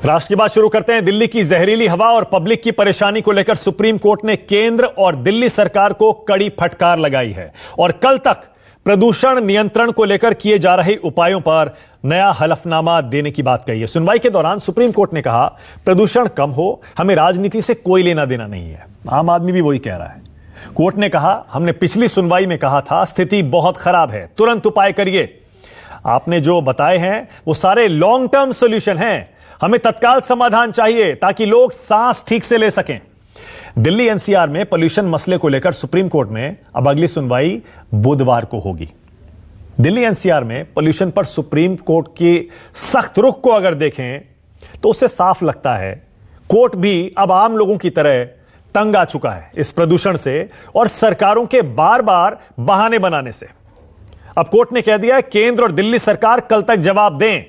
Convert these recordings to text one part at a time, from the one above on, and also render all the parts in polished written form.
राष्ट्र की बात शुरू करते हैं। दिल्ली की जहरीली हवा और पब्लिक की परेशानी को लेकर सुप्रीम कोर्ट ने केंद्र और दिल्ली सरकार को कड़ी फटकार लगाई है और कल तक प्रदूषण नियंत्रण को लेकर किए जा रहे उपायों पर नया हलफनामा देने की बात कही है। सुनवाई के दौरान सुप्रीम कोर्ट ने कहा, प्रदूषण कम हो, हमें राजनीति से कोई लेना देना नहीं है। आम आदमी भी वही कह रहा है। कोर्ट ने कहा, हमने पिछली सुनवाई में कहा था स्थिति बहुत खराब है, तुरंत उपाय करिए। आपने जो बताए हैं वो सारे लॉन्ग टर्म सॉल्यूशन हैं, हमें तत्काल समाधान चाहिए ताकि लोग सांस ठीक से ले सकें। दिल्ली एनसीआर में पोल्यूशन मसले को लेकर सुप्रीम कोर्ट में अब अगली सुनवाई बुधवार को होगी। दिल्ली एनसीआर में पोल्यूशन पर सुप्रीम कोर्ट की सख्त रुख को अगर देखें तो उससे साफ लगता है कोर्ट भी अब आम लोगों की तरह तंग आ चुका है इस प्रदूषण से और सरकारों के बार बार बहाने बनाने से। अब कोर्ट ने कह दिया है केंद्र और दिल्ली सरकार कल तक जवाब दें।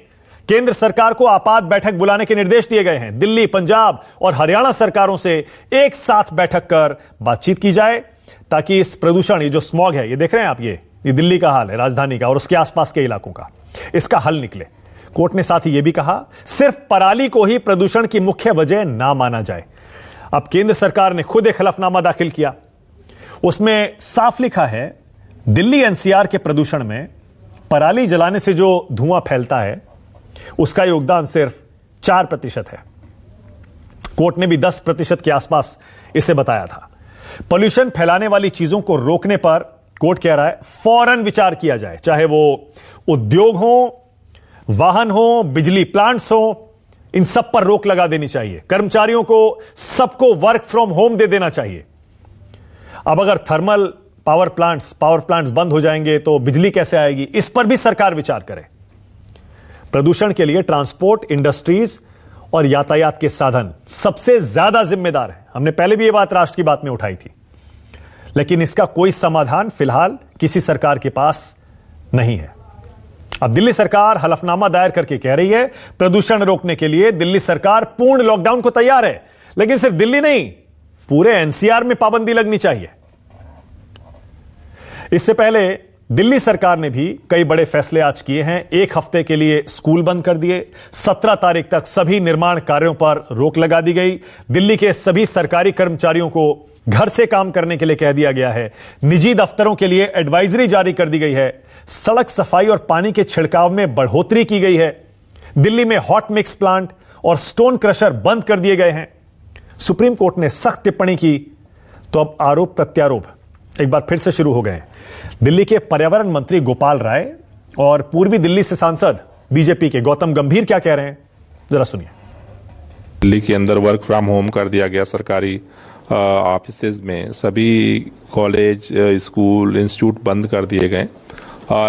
केंद्र सरकार को आपात बैठक बुलाने के निर्देश दिए गए हैं। दिल्ली, पंजाब और हरियाणा सरकारों से एक साथ बैठक कर बातचीत की जाए ताकि इस प्रदूषण, ये जो स्मॉग है, ये देख रहे हैं आप, ये दिल्ली का हाल है, राजधानी का और उसके आसपास के इलाकों का, इसका हल निकले। कोर्ट ने साथ ही यह भी कहा सिर्फ पराली को ही प्रदूषण की मुख्य वजह ना माना जाए। अब केंद्र सरकार ने खुद एक हलफनामा दाखिल किया, उसमें साफ लिखा है दिल्ली एनसीआर के प्रदूषण में पराली जलाने से जो धुआं फैलता है उसका योगदान सिर्फ 4% है। कोर्ट ने भी 10% के आसपास इसे बताया था। पोल्यूशन फैलाने वाली चीजों को रोकने पर कोर्ट कह रहा है फौरन विचार किया जाए, चाहे वो उद्योग हो, वाहन हो, बिजली प्लांट्स हो, इन सब पर रोक लगा देनी चाहिए। कर्मचारियों को सबको वर्क फ्रॉम होम दे देना चाहिए। अब अगर थर्मल पावर प्लांट्स बंद हो जाएंगे तो बिजली कैसे आएगी, इस पर भी सरकार विचार करे। प्रदूषण के लिए ट्रांसपोर्ट, इंडस्ट्रीज और यातायात के साधन सबसे ज्यादा जिम्मेदार हैं। हमने पहले भी यह बात राष्ट्र की बात में उठाई थी, लेकिन इसका कोई समाधान फिलहाल किसी सरकार के पास नहीं है। अब दिल्ली सरकार हलफनामा दायर करके कह रही है प्रदूषण रोकने के लिए दिल्ली सरकार पूर्ण लॉकडाउन को तैयार है, लेकिन सिर्फ दिल्ली नहीं, पूरे एनसीआर में पाबंदी लगनी चाहिए। इससे पहले दिल्ली सरकार ने भी कई बड़े फैसले आज किए हैं। एक हफ्ते के लिए स्कूल बंद कर दिए। 17 तारीख तक सभी निर्माण कार्यों पर रोक लगा दी गई। दिल्ली के सभी सरकारी कर्मचारियों को घर से काम करने के लिए कह दिया गया है। निजी दफ्तरों के लिए एडवाइजरी जारी कर दी गई है। सड़क सफाई और पानी के छिड़काव में बढ़ोतरी की गई है। दिल्ली में हॉट मिक्स प्लांट और स्टोन क्रशर बंद कर दिए गए हैं। सुप्रीम कोर्ट ने सख्त टिप्पणी की तो अब आरोप प्रत्यारोप एक बार फिर से शुरू हो गए हैं। दिल्ली के पर्यावरण मंत्री गोपाल राय और पूर्वी दिल्ली से सांसद बीजेपी के गौतम गंभीर क्या कह रहे हैं, जरा सुनिए। दिल्ली के अंदर वर्क फ्रॉम होम कर दिया गया सरकारी ऑफिसेज में। सभी कॉलेज, स्कूल, इंस्टीट्यूट बंद कर दिए गए।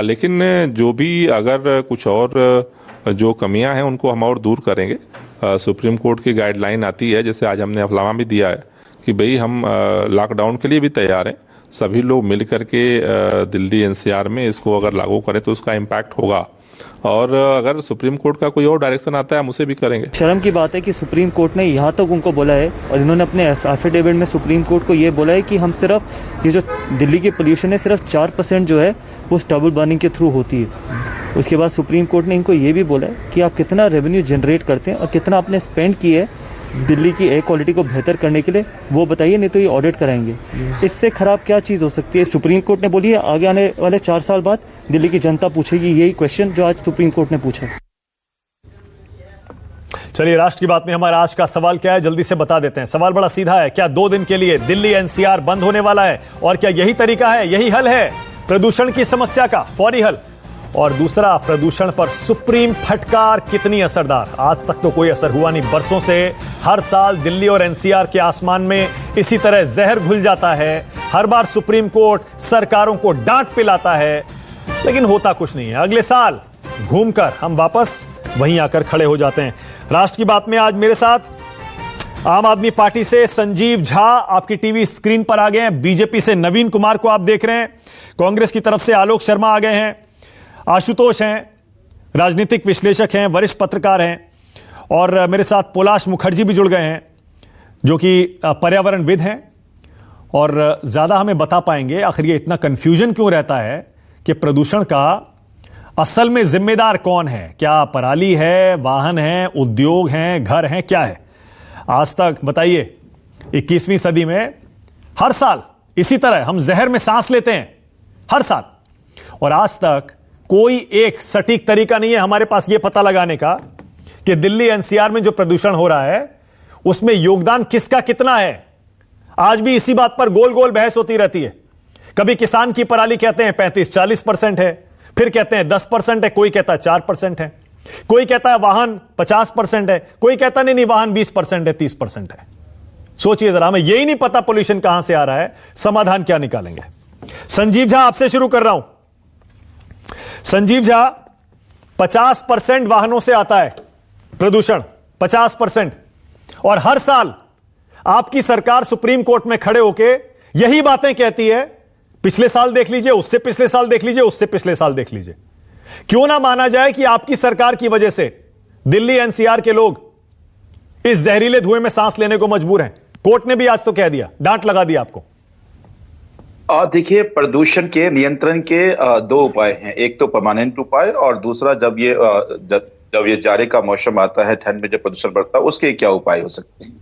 लेकिन जो भी अगर कुछ और जो कमियां हैं उनको हम और दूर करेंगे। सुप्रीम कोर्ट की गाइडलाइन आती है, जैसे आज हमने हलफनामा भी दिया है कि भाई हम लॉकडाउन के लिए भी तैयार हैं। सभी लोग मिल करके दिल्ली एनसीआर में इसको अगर लागू करें तो उसका इम्पैक्ट होगा, और अगर सुप्रीम कोर्ट का कोई और डायरेक्शन आता है हम उसे भी करेंगे। शर्म की बात है कि सुप्रीम कोर्ट ने यहाँ तक उनको बोला है और इन्होंने अपने एफिडेविट में सुप्रीम कोर्ट को ये बोला है कि हम सिर्फ ये जो दिल्ली की पोल्यूशन है सिर्फ 4% जो है वो स्टबल बर्निंग के थ्रू होती है। उसके बाद सुप्रीम कोर्ट ने इनको ये भी बोला है कि आप कितना रेवेन्यू जनरेट करते हैं और कितना आपने स्पेंड किया है दिल्ली की एयर क्वालिटी को बेहतर करने के लिए, वो बताइए, नहीं तो ये ऑडिट कराएंगे। इससे खराब क्या चीज हो सकती है। सुप्रीम कोर्ट ने बोली है आगे आने वाले 4 साल बाद दिल्ली की जनता पूछेगी यही क्वेश्चन जो आज सुप्रीम कोर्ट ने पूछा। चलिए, राष्ट्र की बात में हमारा आज का सवाल क्या है, जल्दी से बता देते हैं। सवाल बड़ा सीधा है, क्या 2 दिन के लिए दिल्ली एनसीआर बंद होने वाला है और क्या यही तरीका है, यही हल है प्रदूषण की समस्या का फौरी हल? और दूसरा, प्रदूषण पर सुप्रीम फटकार कितनी असरदार? आज तक तो कोई असर हुआ नहीं। बरसों से हर साल दिल्ली और एनसीआर के आसमान में इसी तरह जहर घुल जाता है। हर बार सुप्रीम कोर्ट सरकारों को डांट पिलाता है, लेकिन होता कुछ नहीं है। अगले साल घूमकर हम वापस वहीं आकर खड़े हो जाते हैं। राष्ट्र की बात में आज मेरे साथ आम आदमी पार्टी से संजीव झा आपकी टीवी स्क्रीन पर आ गए हैं। बीजेपी से नवीन कुमार को आप देख रहे हैं। कांग्रेस की तरफ से आलोक शर्मा आ गए हैं। आशुतोष हैं, राजनीतिक विश्लेषक हैं, वरिष्ठ पत्रकार हैं। और मेरे साथ पोलाश मुखर्जी भी जुड़ गए हैं जो कि पर्यावरणविद हैं और ज्यादा हमें बता पाएंगे आखिर ये इतना कंफ्यूजन क्यों रहता है कि प्रदूषण का असल में जिम्मेदार कौन है? क्या पराली है, वाहन है, उद्योग हैं, घर हैं, क्या है? आज तक बताइए, 21वीं सदी में हर साल इसी तरह हम जहर में सांस लेते हैं हर साल, और आज तक कोई एक सटीक तरीका नहीं है हमारे पास यह पता लगाने का कि दिल्ली एनसीआर में जो प्रदूषण हो रहा है उसमें योगदान किसका कितना है। आज भी इसी बात पर गोल गोल बहस होती रहती है। कभी किसान की पराली कहते हैं 35-40% है, फिर कहते हैं 10% है, कोई कहता है 4% है, कोई कहता है वाहन 50% है, कोई कहता नहीं वाहन 20% है, 30% है। सोचिए जरा, हमें यही नहीं पता पोल्यूशन कहां से आ रहा है, समाधान क्या निकालेंगे। संजीव झा, आपसे शुरू कर रहा हूं। संजीव झा, 50% वाहनों से आता है प्रदूषण, 50%, और हर साल आपकी सरकार सुप्रीम कोर्ट में खड़े होके यही बातें कहती है। पिछले साल देख लीजिए, उससे पिछले साल देख लीजिए, उससे पिछले साल देख लीजिए। क्यों ना माना जाए कि आपकी सरकार की वजह से दिल्ली एनसीआर के लोग इस जहरीले धुएं में सांस लेने को मजबूर हैं। कोर्ट ने भी आज तो कह दिया, डांट लगा दी आपको। देखिए, प्रदूषण के नियंत्रण के दो उपाय हैं। एक तो परमानेंट उपाय, और दूसरा जब ये जाड़े का मौसम आता है, ठंड में जब प्रदूषण बढ़ता है, उसके क्या उपाय हो सकते हैं।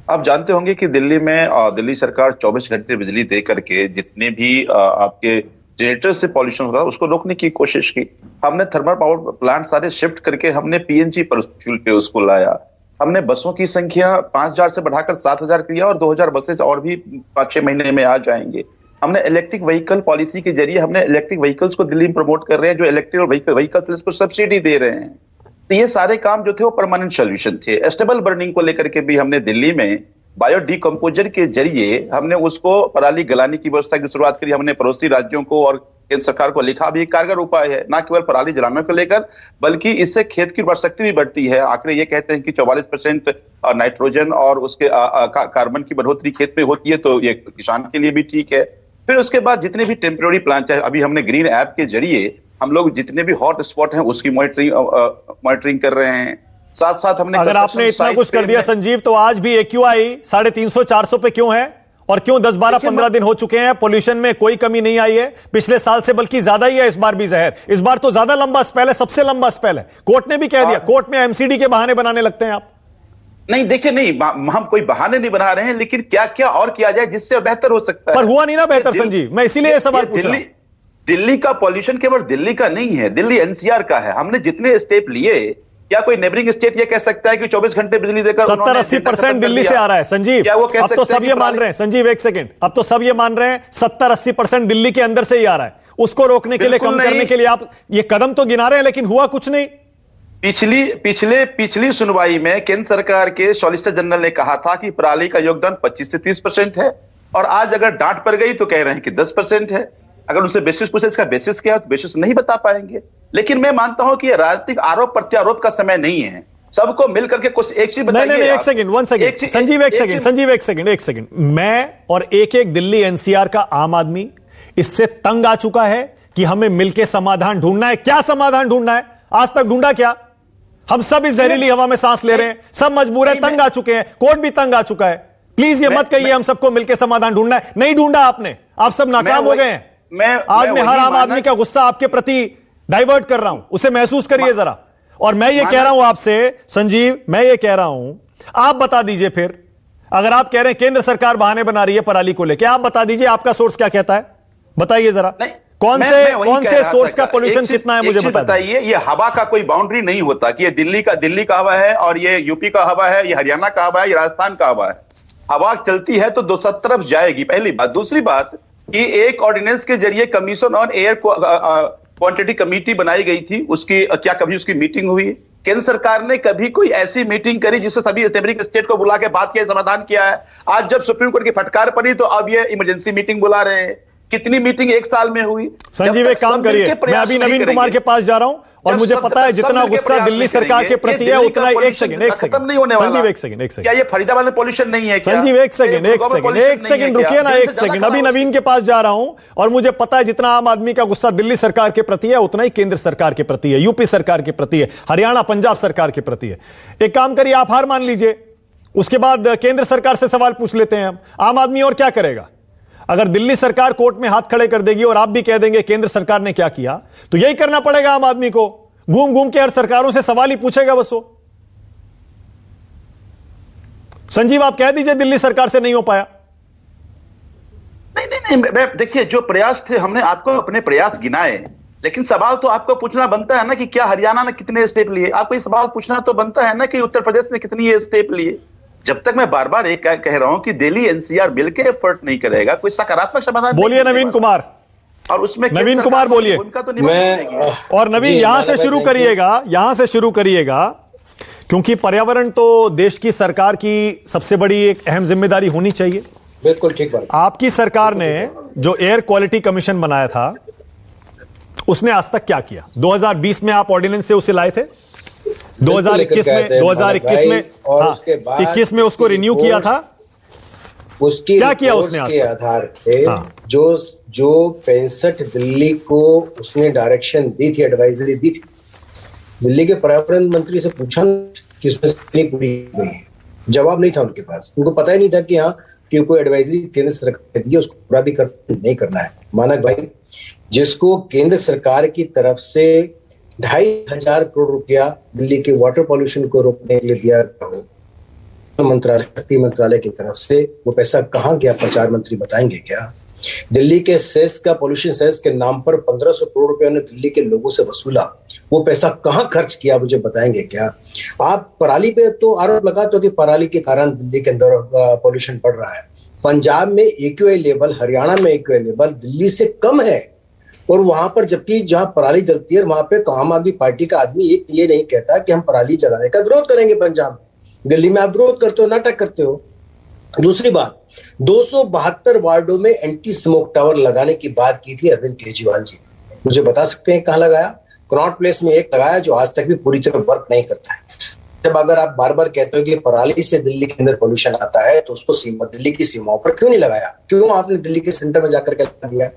आप जानते होंगे कि दिल्ली में दिल्ली सरकार 24 घंटे बिजली दे करके जितने भी आपके जनरेटर से पॉल्यूशन हो रहा है उसको रोकने की कोशिश की। हमने थर्मल पावर प्लांट सारे शिफ्ट करके हमने पीएनजी पर फ्यूल पे उसको लाया। हमने बसों की संख्या 5000 से बढ़ाकर 7000 किया, और 2000 बसेस और भी 5-6 महीने में आ जाएंगे। हमने इलेक्ट्रिक व्हीकल पॉलिसी के जरिए हमने इलेक्ट्रिक व्हीकल्स को दिल्ली में प्रमोट कर रहे हैं, जो इलेक्ट्रिक व्हीकल्स इसको सब्सिडी दे रहे हैं। तो ये सारे काम जो थे वो परमानेंट सोल्यूशन थे। स्टेबल बर्निंग को लेकर के भी हमने दिल्ली में बायो डिकम्पोजर के जरिए हमने उसको पराली गलाने की व्यवस्था की शुरुआत करी। हमने पड़ोसी राज्यों को और केंद्र सरकार को लिखा भी कारगर उपाय है, ना केवल पराली जलाने को लेकर, बल्कि इससे खेत की उर्वरा शक्ति भी बढ़ती है। आंकड़े ये कहते हैं कि 44% नाइट्रोजन और उसके कार्बन की बढ़ोतरी खेत में होती है, तो ये किसान के लिए भी ठीक है। फिर उसके बाद जितने भी टेम्पररी प्लांट, चाहे अभी हमने ग्रीन ऐप के जरिए हम लोग जितने भी हॉट स्पॉट हैं उसकी मॉनिटरिंग कर रहे हैं। साथ साथ हमने, अगर आपने इतना कुछ कर दिया संजीव, तो आज भी AQI 350-400 पे क्यों है? और क्यों 10-12-15 दिन हो चुके हैं, पोल्यूशन में कोई कमी नहीं आई है पिछले साल से, बल्कि ज्यादा ही है इस बार भी जहर। इस बार तो ज्यादा लंबा स्पेल है, सबसे लंबा स्पेल है। कोर्ट ने भी कह दिया, कोर्ट में MCD के बहाने बनाने लगते हैं आप। नहीं, देखिए, नहीं, हम कोई बहाने नहीं बना रहे हैं, लेकिन क्या क्या और किया जाए जिससे बेहतर हो सकता है। पर हुआ नहीं ना बेहतर संजीव, मैं इसीलिए सवाल पूछ रहा हूं। दिल्ली का पॉल्यूशन केवल दिल्ली का नहीं है, दिल्ली एनसीआर का है। हमने जितने स्टेप लिए, क्या कोई नेबरिंग स्टेट ये कह सकता है कि 24 घंटे बिजली देकर 70-80% दिल्ली से आ रहा है संजीव? क्या वो कह अब तो सब ये मान रहे हैं संजीव, एक सेकंड, अब तो सब ये मान रहे हैं 70-80% दिल्ली के अंदर से ही आ रहा है। उसको रोकने के लिए, कम करने के लिए आप ये कदम तो गिना रहे हैं, लेकिन हुआ कुछ नहीं। पिछली सुनवाई में केंद्र सरकार के सॉलिसिटर जनरल ने कहा था कि पराली का योगदान 25 से 30% है, और आज अगर डांट पड़ गई तो कह रहे हैं कि 10% है। अगर उससे बेसिस पूछे इसका बेसिस क्या है तो बेसिस नहीं बता पाएंगे। लेकिन मैं मानता हूं कि यह राजनीतिक आरोप प्रत्यारोप का समय नहीं है। सबको मिलकर के कुछ एक चीज बताइए। नहीं, एक सेकंड, 1 सेकंड संजीव, एक सेकंड। मैं और एक दिल्ली एनसीआर का आम आदमी इससे तंग आ चुका है कि हमें मिलकर समाधान ढूंढना है। क्या समाधान ढूंढना है? आज तक ढूंढा क्या? हम सब इस जहरीली हवा में सांस ले रहे हैं, सब मजबूर है, तंग आ चुके हैं, कोर्ट भी तंग आ चुका है। प्लीज ये मत कहिए हम सबको मिलकर समाधान ढूंढना है। नहीं ढूंढा आपने, आप सब नाकाम हो गए हैं। आज मैं हर आम आदमी का गुस्सा आपके प्रति डाइवर्ट कर रहा हूं, उसे महसूस करिए जरा। और मैं ये कह रहा हूं आपसे संजीव, मैं ये कह रहा हूं, आप बता दीजिए फिर, अगर आप कह रहे हैं केंद्र सरकार बहाने बना रही है पराली को लेकर, आप बता दीजिए आपका सोर्स क्या कहता है, बताइए जरा। कौन से सोर्स का पोल्यूशन कितना है मुझे बताइए। ये हवा का कोई बाउंड्री नहीं होता कि ये दिल्ली का हवा है, और ये यूपी का हवा है, ये हरियाणा का हवा है, ये राजस्थान का हवा है। हवा चलती है तो सब तरफ जाएगी, पहली बात। दूसरी बात कि एक ऑर्डिनेंस के जरिए commission on air quantity committee बनाई गई थी, उसकी क्या कभी उसकी मीटिंग हुई? केंद्र सरकार ने कभी कोई ऐसी मीटिंग करी जिससे सभी नेबरिंग स्टेट को बुला के बात किया, समाधान किया है? आज जब सुप्रीम कोर्ट की फटकार पड़ी तो अब ये इमरजेंसी मीटिंग बुला रहे हैं। कितनी मीटिंग एक साल में हुई? संजीव एक काम करिए, मैं अभी नवीन कुमार के पास जा रहा हूं, और मुझे पता है जितना गुस्सा दिल्ली सरकार के प्रति है उतना ही। एक सेकंड संजीव, एक सेकंड क्या ये फरीदाबाद में पॉल्यूशन नहीं है? संजीव एक सेकंड रुकिए ना, एक सेकंड। अभी नवीन के पास जा रहा हूं, और मुझे पता है जितना आम आदमी का गुस्सा दिल्ली सरकार के प्रति है उतना ही केंद्र सरकार के प्रति है, यूपी सरकार के प्रति है, हरियाणा पंजाब सरकार के प्रति है। एक काम करिए, आप हार मान लीजिए, उसके बाद केंद्र सरकार से सवाल पूछ लेते हैं हम। आम आदमी और क्या करेगा? अगर दिल्ली सरकार कोर्ट में हाथ खड़े कर देगी और आप भी कह देंगे केंद्र सरकार ने क्या किया, तो यही करना पड़ेगा आम आदमी को, घूम घूम के हर सरकारों से सवाल ही पूछेगा बस वो। संजीव, आप कह दीजिए दिल्ली सरकार से नहीं हो पाया। नहीं, देखिए जो प्रयास थे हमने आपको अपने प्रयास गिनाए, लेकिन सवाल तो आपको पूछना बनता है ना कि क्या हरियाणा ने कितने स्टेप लिए। आपको ये सवाल पूछना तो बनता है ना कि उत्तर प्रदेश ने कितनी ये स्टेप लिए। जब तक मैं बार बार एक कह रहा हूं कि दिल्ली एनसीआर बिल के एफर्ट नहीं करेगा, कोई सकारात्मक समाधान। बोलिए नवीन कुमार। और उसमें नवीन कुमार बोलिए। उनका तो मैं और नवीन यहां से शुरू करिएगा, क्योंकि पर्यावरण तो देश की सरकार की सबसे बड़ी एक अहम जिम्मेदारी होनी चाहिए। बिल्कुल ठीक बात। आपकी सरकार ने जो एयर क्वालिटी कमीशन बनाया था, उसने आज तक क्या किया? 2020 में आप ऑर्डिनेंस से उसे लाए थे, 2021 में और हाँ, 21 में उसको रिन्यू किया था। उसकी क्या किया उसने आज के आधार पे हाँ। जो 65 दिल्ली को उसने डायरेक्शन दी थी, एडवाइजरी दी थी, दिल्ली के पर्यावरण मंत्री से पूछा कि उसमें पूरी गई है, जवाब नहीं था उनके पास। उनको पता ही नहीं था कि हाँ कि कोई एडवाइजरी केंद्र सरकार ने दी है उसको पूरा भी नहीं करना है। मानक भाई, जिसको केंद्र सरकार की तरफ से 2,500 करोड़ रुपया दिल्ली के वाटर पॉल्यूशन को रोकने के लिए दिया गया हो मंत्रालय, शक्ति मंत्रालय की तरफ से, वो पैसा कहाँ गया? प्रचार मंत्री बताएंगे क्या? दिल्ली के सेस का, पॉल्यूशन सेस के नाम पर 1500 करोड़ रुपया ने दिल्ली के लोगों से वसूला, वो पैसा कहाँ खर्च किया? मुझे बताएंगे क्या? आप पराली पे तो आरोप लगाते हो कि पराली के कारण दिल्ली के अंदर पॉल्यूशन बढ़ रहा है। पंजाब में एक्यूआई लेवल, हरियाणा में एक्यूआई लेवल दिल्ली से कम है, और वहां पर जबकि जहां पराली जलती है वहां पे आम आदमी पार्टी का आदमी एक ये नहीं कहता कि हम पराली जलाने का विरोध करेंगे पंजाब में। दिल्ली में आप विरोध करते हो, नाटक करते हो। दूसरी बात, 272 वार्डों में एंटी स्मोक टावर लगाने की बात की थी अरविंद केजरीवाल जी। मुझे बता सकते हैं कहां लगाया? कनॉट प्लेस में एक लगाया जो आज तक भी पूरी तरह वर्क नहीं करता है। जब अगर आप बार बार कहते हो कि पराली से दिल्ली के अंदर पोल्यूशन आता है, तो उसको दिल्ली की सीमाओं पर क्यों नहीं लगाया? क्यों आपने दिल्ली के सेंटर में जाकर के लगा दिया?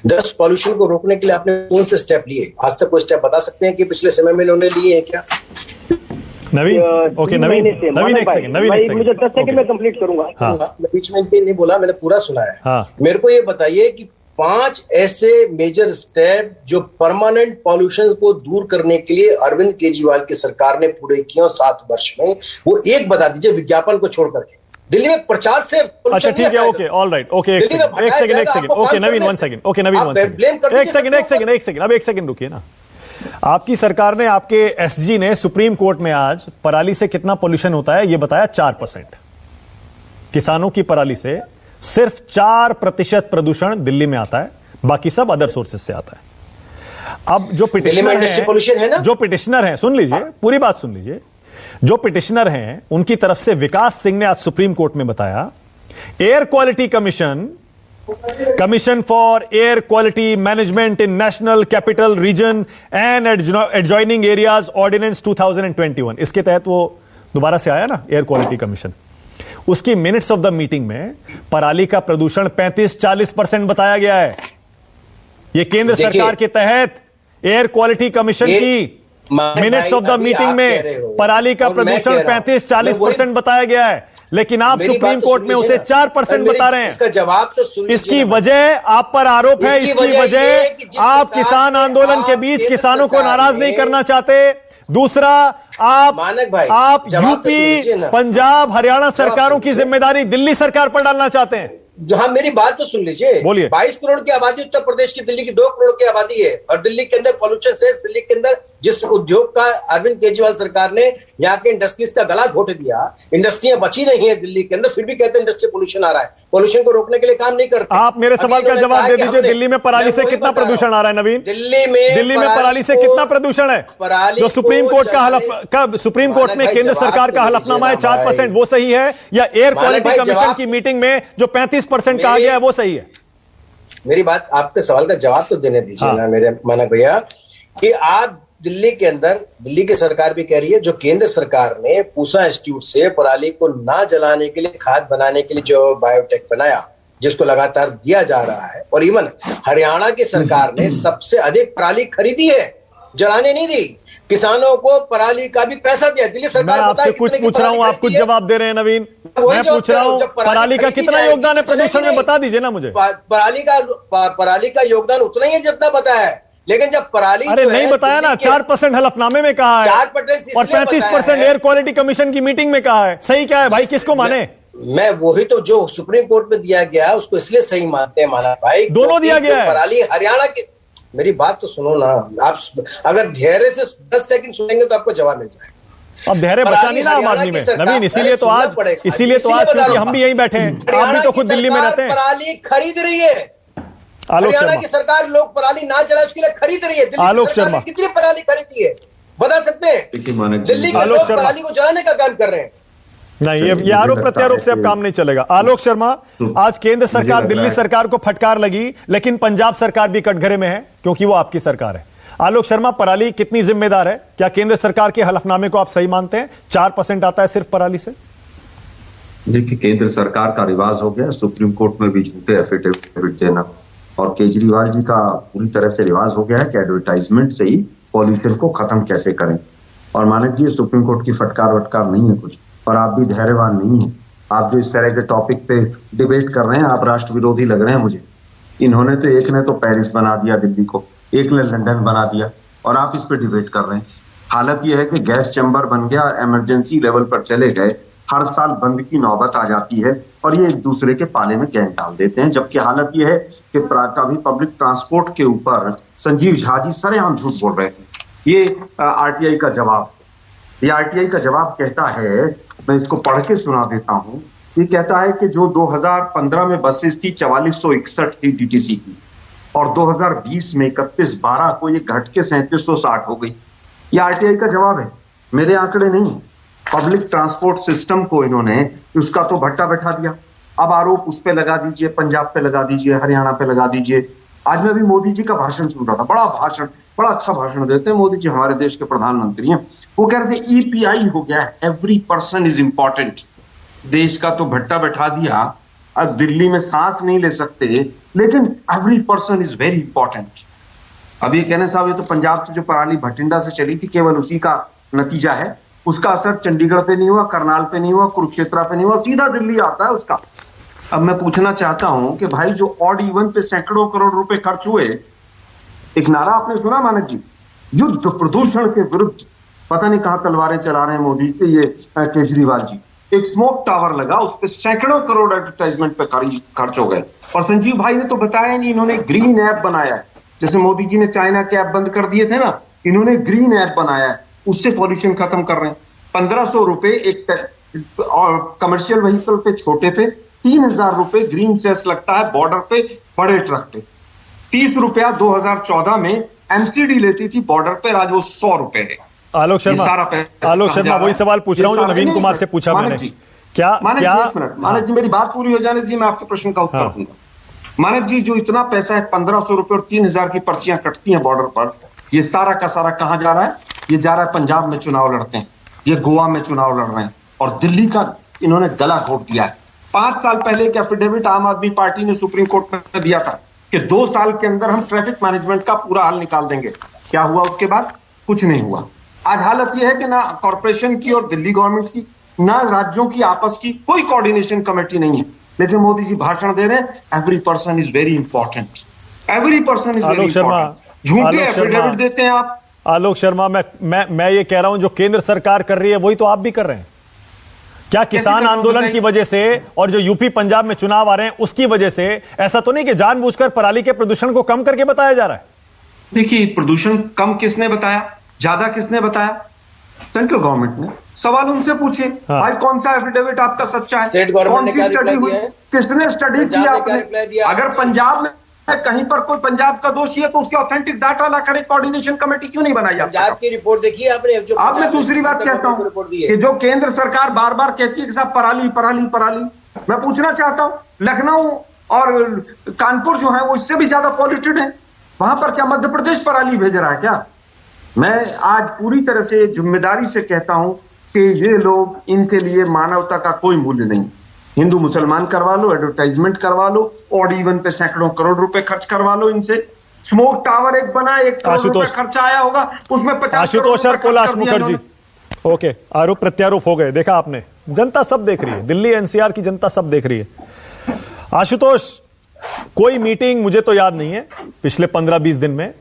दस पॉल्यूशन को रोकने के लिए आपने कौन से स्टेप लिए? आज तक कोई स्टेप बता सकते हैं कि पिछले समय में उन्होंने लिए हैं क्या? नवीन, ओके नवीन एक सेकंड, मुझे 10 सेकंड में कंप्लीट करूंगा। हाँ। बीच में नहीं बोला, मैंने पूरा सुना है। हाँ। मेरे को ये बताइए कि 5 ऐसे मेजर स्टेप जो परमानेंट पॉल्यूशन को दूर करने के लिए अरविंद केजरीवाल की सरकार ने पूरे किए 7 वर्ष में, वो एक बता दीजिए विज्ञापन को छोड़ करके। दिल्ली में प्रचार से अच्छा ठीक है, ओके ऑल राइट, ओके एक सेकंड, ओके नवीन 1 सेकंड, ओके नवीन 1 सेकंड, एक सेकंड, अब 1 सेकंड रुकिए ना। आपकी सरकार ने, आपके एसजी ने सुप्रीम कोर्ट में आज पराली से कितना पोल्यूशन होता है ये बताया, 4%। किसानों की पराली से सिर्फ 4% प्रदूषण दिल्ली में आता है, बाकी सब अदर सोर्सेज से आता है। अब जो पिटिशनर हैं, सुन लीजिए, पूरी बात सुन लीजिए। जो पिटिशनर हैं उनकी तरफ से विकास सिंह ने आज सुप्रीम कोर्ट में बताया, air quality commission for air quality management in national capital region and adjoining areas ordinance 2021, इसके तहत वो दोबारा से आया ना एयर क्वालिटी कमीशन। उसकी मिनट्स ऑफ द मीटिंग में पराली का प्रदूषण 35-40% बताया गया है। यह केंद्र सरकार के तहत एयर क्वालिटी कमीशन की मिनट्स ऑफ द मीटिंग में पराली का प्रदूषण 35-40% बताया गया है, लेकिन आप सुप्रीम कोर्ट में उसे 4% बता रहे हैं। इसका जवाब तो सुन, इसकी वजह आप पर आरोप है, इसकी वजह आप किसान आंदोलन के बीच किसानों को नाराज नहीं करना चाहते। दूसरा, आप यूपी, पंजाब, हरियाणा सरकारों की जिम्मेदारी दिल्ली सरकार पर डालना चाहते हैं। हाँ, मेरी बात तो सुन लीजिए। बोलिए। 22 करोड़ की आबादी उत्तर प्रदेश की, दिल्ली की 2 करोड़ की आबादी है, और दिल्ली के अंदर पॉल्यूशन से, दिल्ली के अंदर जिस उद्योग का अरविंद केजरीवाल सरकार ने यहाँ के इंडस्ट्रीज का गला घोट दिया, इंडस्ट्रियां बची नहीं है दिल्ली के अंदर, फिर भी कहते हैं इंडस्ट्री पोल्यूशन आ रहा है। पोल्यूशन को रोकने के लिए काम नहीं करते। आप मेरे सवाल का जवाब दे दीजिए, दिल्ली में पराली से कितना प्रदूषण आ रहा है नवीन? दिल्ली में पराली से कितना प्रदूषण है? जो सुप्रीम कोर्ट का सुप्रीम कोर्ट में केंद्र सरकार का हलफनामा है 4%, वो सही है? या एयर क्वालिटी कमीशन की मीटिंग में जो 35% कहा गया है वो सही है? मेरी बात, आपके सवाल का जवाब तो देने दीजिए ना मेरे मानक भैया, कि आप दिल्ली के अंदर, दिल्ली की सरकार भी कह रही है, जो केंद्र सरकार ने पूसा इंस्टीट्यूट से पराली को ना जलाने के लिए, खाद बनाने के लिए जो बायोटेक बनाया, जिसको लगातार दिया जा रहा है, और इवन हरियाणा की सरकार ने सबसे अधिक पराली खरीदी है। जलाने नहीं दी, किसानों को पराली का भी पैसा दिया। दिल्ली सरकार मैं आपसे कुछ पूछ रहा हूं, आप कुछ जवाब दे रहे हैं नवीन। मैं पूछ रहा हूं पराली का कितना योगदान है प्रदूषण में, बता दीजिए ना मुझे। पराली का योगदान उतना ही है जितना बताया है, लेकिन जब पराली, अरे नहीं बताया ना, 4% हलफनामे में कहा है 4% और 35% एयर क्वालिटी कमीशन की मीटिंग में कहा है। सही क्या है भाई, किसको माने? मैं वही तो जो सुप्रीम कोर्ट में दिया गया उसको इसलिए सही मानते हैं माना भाई, दोनों दिया गया है। पराली हरियाणा की, मेरी बात तो सुनो ना आप, अगर धैर्य से 10 सेकंड सुनेंगे तो आपको जवाब मिल जाएगा। अब धैर्य बचा नहीं ना आम आदमी में नवीन, इसीलिए तो आज क्योंकि हम भी यहीं बैठे हैं, आप भी तो खुद दिल्ली में रहते हैं। पराली खरीद रही है हरियाणा की सरकार, लोग पराली ना जलाए उसके लिए खरीद रही है। आलोक शर्मा कितनी पराली खरीदी है बता सकते हैं? दिल्ली के लोग पराली को जलाने का काम कर रहे हैं। नहीं, ये आरोप प्रत्यारोप से अब काम नहीं चलेगा। आलोक शर्मा, आज केंद्र सरकार दिल्ली सरकार को फटकार लगी, लेकिन पंजाब सरकार भी कटघरे में है क्योंकि वो आपकी सरकार है। आलोक शर्मा, पराली कितनी जिम्मेदार है? क्या केंद्र सरकार के हलफनामे को आप सही मानते हैं? 4% आता है सिर्फ पराली से। देखिए, केंद्र सरकार का रिवाज हो गया सुप्रीम कोर्ट में भी झूठे एफिडेविट देना, और केजरीवाल जी का पूरी तरह से रिवाज हो गया है कि एडवर्टाइजमेंट से ही पॉल्यूशन को खत्म कैसे करें। और मानक जी, सुप्रीम कोर्ट की फटकार वटकार नहीं है कुछ, और आप भी धैर्यवान नहीं है। आप जो इस तरह के टॉपिक पे डिबेट कर रहे हैं, आप राष्ट्र विरोधी लग रहे हैं मुझे। इन्होंने तो, एक ने तो पेरिस बना दिया दिल्ली को, एक ने लंदन बना दिया, और आप इस पे डिबेट कर रहे हैं। हालत यह है कि गैस चैम्बर बन गया और इमरजेंसी लेवल पर चले गए, हर साल बंद की नौबत आ जाती है और ये एक दूसरे के पाले में गैंग डाल देते हैं। जबकि हालत यह है कि अभी पब्लिक ट्रांसपोर्ट के ऊपर संजीव झा जी सरेआम झूठ बोल रहे थे। ये आरटीआई का जवाब, ये आरटीआई का जवाब कहता है, मैं इसको पढ़ के सुना देता हूं। ये कहता है कि जो 2015 में बसेस थी 4461 थी डीटीसी की, और 2020 में 31/12 को ये घट के 3760 हो गई। ये आरटीआई का जवाब है, मेरे आंकड़े नहीं। पब्लिक ट्रांसपोर्ट सिस्टम को इन्होंने उसका तो भट्टा बैठा दिया। अब आरोप उस पे लगा दीजिए, पंजाब पे लगा दीजिए, हरियाणा पे लगा दीजिए। आज मैं भी मोदी जी का भाषण सुन रहा था, बड़ा अच्छा भाषण देते हैं मोदी जी, हमारे देश के प्रधानमंत्री हैं। वो कह रहे थे ईपीआई हो गया, एवरी पर्सन इज इंपॉर्टेंट। देश का तो भट्टा बैठा दिया, अब दिल्ली में सांस नहीं ले सकते, लेकिन every person is very important. अब ये कहने साहब, ये तो पंजाब से जो पराली भटिंडा से चली थी, केवल उसी का नतीजा है। उसका असर चंडीगढ़ पे नहीं हुआ, करनाल पे नहीं हुआ, कुरुक्षेत्र पे नहीं हुआ, सीधा दिल्ली आता है उसका। अब मैं पूछना चाहता हूं कि भाई, जो ऑड इवन पे सैकड़ों करोड़ रुपए खर्च हुए, एक नारा आपने सुना मानक जी, युद्ध प्रदूषण के विरुद्ध, पता नहीं कहां तलवारें चला रहे हैं मोदी के ये केजरीवाल जी। एक स्मोक टावर लगा, उस पर सैकड़ों करोड़ एडवर्टाइजमेंट पे खर्च हो गए। और संजीव भाई ने तो बताया नहीं, इन्होंने ग्रीन ऐप बनाया है। जैसे मोदी जी ने चाइना के ऐप बंद कर दिए थे ना, इन्होंने ग्रीन ऐप बनाया है, उससे पॉल्यूशन खत्म कर रहे हैं। 1500 रुपए एक कमर्शियल व्हीकल पे छोटे पे, 3000 रुपए ग्रीन सेस लगता है बॉर्डर पे बड़े ट्रक पे। 30 रुपया 2014 में एमसीडी लेती थी बॉर्डर पे, आज वो 100 रुपए है। आलोक शर्मा वही सवाल पूछ रहा हूं जो नवीन कुमार से पूछा मैंने। मानक जी मेरी बात पूरी हो जाने दीजिए, मैं आपके प्रश्न का उत्तर दूंगा। मानक जी, जो इतना पैसा है 1500 रुपए और 3000 की पर्चियां कटती हैं बॉर्डर पर, ये सारा का सारा कहां जा रहा है? ये जा रहा है पंजाब में चुनाव लड़ते हैं, ये गोवा में चुनाव लड़ रहे हैं, और दिल्ली का इन्होंने गला घोट दिया है। 5 साल पहले एक एफिडेविट आम आदमी पार्टी ने सुप्रीम कोर्ट में दिया था कि 2 साल के अंदर हम ट्रैफिक मैनेजमेंट का पूरा हल निकाल देंगे। क्या हुआ उसके बाद? कुछ नहीं हुआ। आज हालत यह है कि ना कॉर्पोरेशन की और दिल्ली गवर्नमेंट की, ना राज्यों की आपस की कोई कोऑर्डिनेशन कमेटी नहीं है। लेकिन मोदी जी भाषण दे रहे हैं, every person is very important, every person is very important. झूठे एफिडेविट देते हैं आप। आलोक शर्मा, मैं ये कह रहा हूं जो केंद्र सरकार कर रही है वही तो आप भी कर रहे हैं। क्या किसान आंदोलन की वजह से और जो यूपी पंजाब में चुनाव आ रहे हैं उसकी वजह से ऐसा तो नहीं कि जानबूझकर पराली के प्रदूषण को कम करके बताया जा रहा है? देखिए, प्रदूषण कम किसने बताया, ज्यादा किसने बताया? सेंट्रल गवर्नमेंट ने। सवाल उनसे पूछे, भाई कौन सा एफिडेविट आपका सच्चा है, कौन सी स्टडी हुई, किसने स्टडी किया आपने? अगर पंजाब में कहीं पर कोई पंजाब का दोषी है तो उसके ऑथेंटिक डाटा ला कर एक कोऑर्डिनेशन कमेटी क्यों नहीं बनाई? आपकी रिपोर्ट देखिए आपने। अब मैं दूसरी बात कहता हूं कि जो केंद्र सरकार बार बार कहती है कि साहब पराली पराली पराली, मैं पूछना चाहता हूं, लखनऊ और कानपुर जो है वो इससे भी ज्यादा पॉल्यूटेड है, वहां पर क्या मध्य प्रदेश पराली भेज रहा है क्या? मैं आज पूरी तरह से जिम्मेदारी से कहता हूं कि ये लोग, इनके लिए मानवता का कोई मूल्य नहीं। हिंदू मुसलमान करवा लो, एडवर्टाइजमेंट करवा लो, ऑड इवन पे सैकड़ों करोड़ रुपए खर्च करवा लो इनसे, स्मोक टावर एक बना, 1 करोड़ रुपए खर्चा आया होगा, उसमें 50 आशुतोष और कैलाश मुखर्जी, ओके, आरोप प्रत्यारोप हो गए, देखा आपने, जनता सब देख रही है, दिल्ली एनसीआर की जनता सब देख रही है। आशुतोष, कोई मीटिंग मुझे तो याद नहीं है पिछले 15-20 दिन में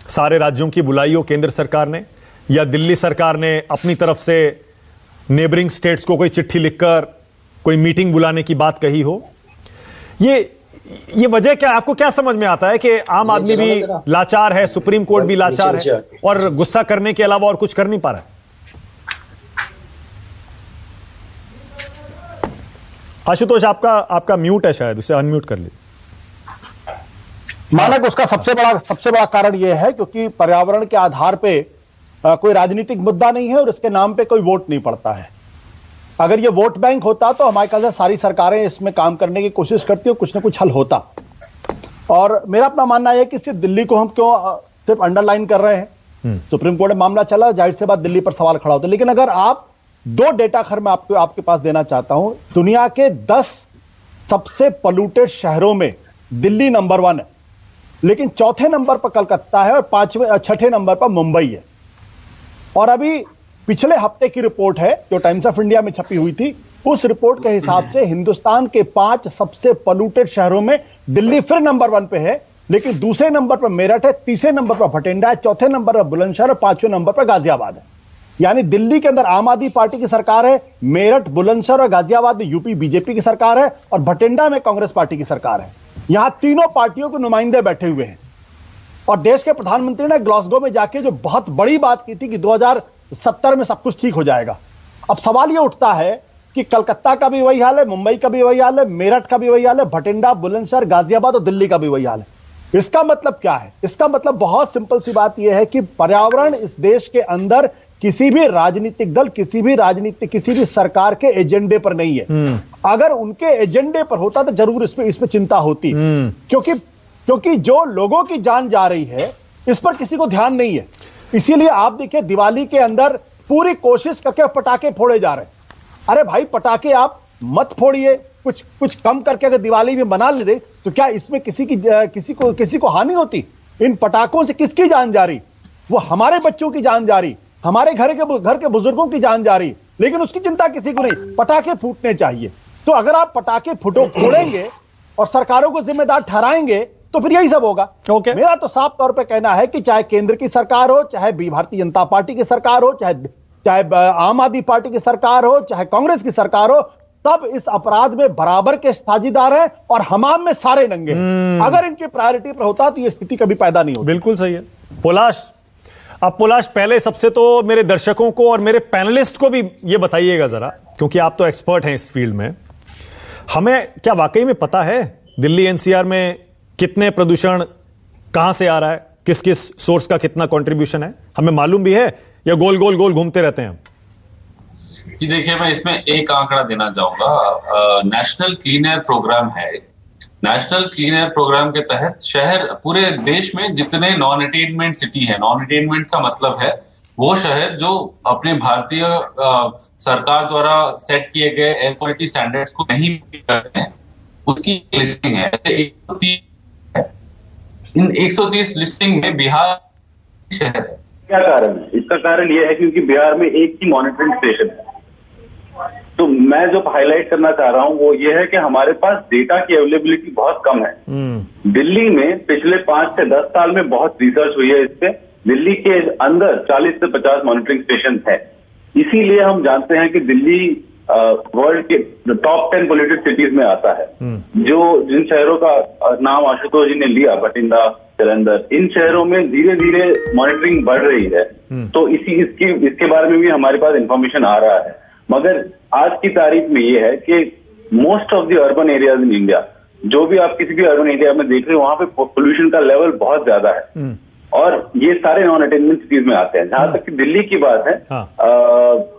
सारे राज्यों की बुलाई हो केंद्र सरकार ने, या दिल्ली सरकार ने अपनी तरफ से नेबरिंग स्टेट्स को कोई चिट्ठी लिखकर कोई मीटिंग बुलाने की बात कही हो। ये वजह क्या, आपको क्या समझ में आता है कि आम आदमी भी लाचार है, सुप्रीम कोर्ट भी लाचार है और गुस्सा करने के अलावा और कुछ कर नहीं पा रहा है? आशुतोष, आपका म्यूट है, शायद उसे अनम्यूट कर लीजिए। मानक उसका सबसे बड़ा कारण यह है क्योंकि पर्यावरण के आधार पे कोई राजनीतिक मुद्दा नहीं है और इसके नाम पे कोई वोट नहीं पड़ता है। अगर ये वोट बैंक होता तो हमारे ख्याल से सारी सरकारें इसमें काम करने की कोशिश करती और कुछ ना कुछ हल होता। और मेरा अपना मानना है कि सिर्फ दिल्ली को हम क्यों सिर्फ अंडरलाइन कर रहे हैं, सुप्रीम कोर्ट में मामला चला, जाहिर सी बात दिल्ली पर सवाल खड़ा होता है। लेकिन अगर आप 2 डेटा खैर मैं आपके पास देना चाहता हूं, दुनिया के 10 सबसे पोल्यूटेड शहरों में दिल्ली नंबर 1 है, लेकिन 4थे नंबर पर कलकत्ता है और 6ठे नंबर पर मुंबई है। और अभी पिछले हफ्ते की रिपोर्ट है जो टाइम्स ऑफ इंडिया में छपी हुई थी, उस रिपोर्ट के हिसाब से हिंदुस्तान के 5 सबसे पोल्यूटेड शहरों में दिल्ली फिर नंबर 1 पे है, लेकिन दूसरे नंबर पर मेरठ है, तीसरे नंबर पर भटिंडा है, चौथे नंबर पर बुलंदशहर और 5वें नंबर पर गाजियाबाद है। यानी दिल्ली के अंदर आम आदमी पार्टी की सरकार है, मेरठ, बुलंदशहर और गाजियाबाद में यूपी बीजेपी की सरकार है और भटिंडा में कांग्रेस पार्टी की सरकार है। यहां तीनों पार्टियों के नुमाइंदे बैठे हुए हैं। और देश के प्रधानमंत्री ने ग्लासगो में जाके जो बहुत बड़ी बात की थी कि 2070 में सब कुछ ठीक हो जाएगा। अब सवाल यह उठता है कि कलकत्ता का भी वही हाल है, मुंबई का भी वही हाल है, मेरठ का भी वही हाल है, भटिंडा, बुलंदशहर, गाजियाबाद और दिल्ली का भी वही हाल है। इसका मतलब क्या है? इसका मतलब बहुत सिंपल सी बात यह है कि पर्यावरण इस देश के अंदर किसी भी राजनीतिक दल, किसी भी सरकार के एजेंडे पर नहीं है। अगर उनके एजेंडे पर होता तो जरूर इसमें चिंता होती, क्योंकि जो लोगों की जान जा रही है इस पर किसी को ध्यान नहीं है। इसीलिए आप देखिए दिवाली के अंदर पूरी कोशिश करके पटाखे फोड़े जा रहे हैं। अरे भाई, पटाखे आप मत फोड़िए, कुछ कम करके अगर दिवाली में बना ले दे तो क्या इसमें किसी को हानि होती? इन पटाखों से किसकी जान जा रही? वो हमारे बच्चों की जान जा रही, हमारे घर के बुजुर्गों की जान जा रही, लेकिन उसकी चिंता किसी को नहीं। पटाखे फूटने चाहिए। तो अगर आप पटाखे फोड़ेंगे और सरकारों को जिम्मेदार ठहराएंगे तो फिर यही सब होगा। मेरा तो साफ तौर पे कहना है कि चाहे केंद्र की सरकार हो, चाहे भारतीय जनता पार्टी की सरकार हो, चाहे आम आदमी पार्टी की सरकार हो, चाहे कांग्रेस की सरकार हो, सब इस अपराध में बराबर के साझीदार हैं और हमाम में सारे नंगे हैं। अगर इनकी प्रायोरिटी पर होता तो यह स्थिति कभी पैदा नहीं होती। बिल्कुल सही है। पोलाश, पहले सबसे तो मेरे दर्शकों को और मेरे पैनलिस्ट को भी ये बताइएगा जरा, क्योंकि आप तो एक्सपर्ट हैं इस फील्ड में, हमें क्या वाकई में पता है दिल्ली एनसीआर में कितने प्रदूषण कहां से आ रहा है, किस किस सोर्स का कितना कंट्रीब्यूशन है? हमें मालूम भी है या गोल गोल घूमते रहते हैं हम? जी देखिए, मैं इसमें एक आंकड़ा देना चाहूंगा। नेशनल क्लीन एयर प्रोग्राम है। नेशनल क्लीन एयर प्रोग्राम के तहत शहर, पूरे देश में जितने नॉन अटेनमेंट सिटी है, नॉन अटेनमेंट का मतलब है वो शहर जो अपने भारतीय सरकार द्वारा सेट किए गए एयर क्वालिटी स्टैंडर्ड्स को नहीं करते हैं, उसकी लिस्टिंग है। इन 130 लिस्टिंग में बिहार शहर है। क्या कारण है? इसका कारण यह है क्योंकि बिहार में एक ही मॉनिटरिंग स्टेशन है। तो मैं जो हाईलाइट करना चाह रहा हूं वो ये है कि हमारे पास डेटा की अवेलेबिलिटी बहुत कम है। दिल्ली में पिछले 5 से 10 साल में बहुत रिसर्च हुई है इस पे। दिल्ली के अंदर 40 से 50 मॉनिटरिंग स्टेशन है। इसीलिए हम जानते हैं कि दिल्ली वर्ल्ड के टॉप 10 पोल्यूटेड सिटीज में आता है। जिन शहरों का नाम आशुतोष जी ने लिया, भटिंडा, जालंधर, इन शहरों में धीरे धीरे मॉनिटरिंग बढ़ रही है। तो इसके बारे में भी हमारे पास इंफॉर्मेशन आ रहा है। मगर आज की तारीख में ये है कि most of the urban areas in India, जो भी आप किसी भी अर्बन एरिया में देख रहे हो, वहां पे पोल्यूशन का लेवल बहुत ज्यादा है और ये सारे नॉन अटेनमेंट सिटीज में आते हैं। जहां तक कि दिल्ली की बात है,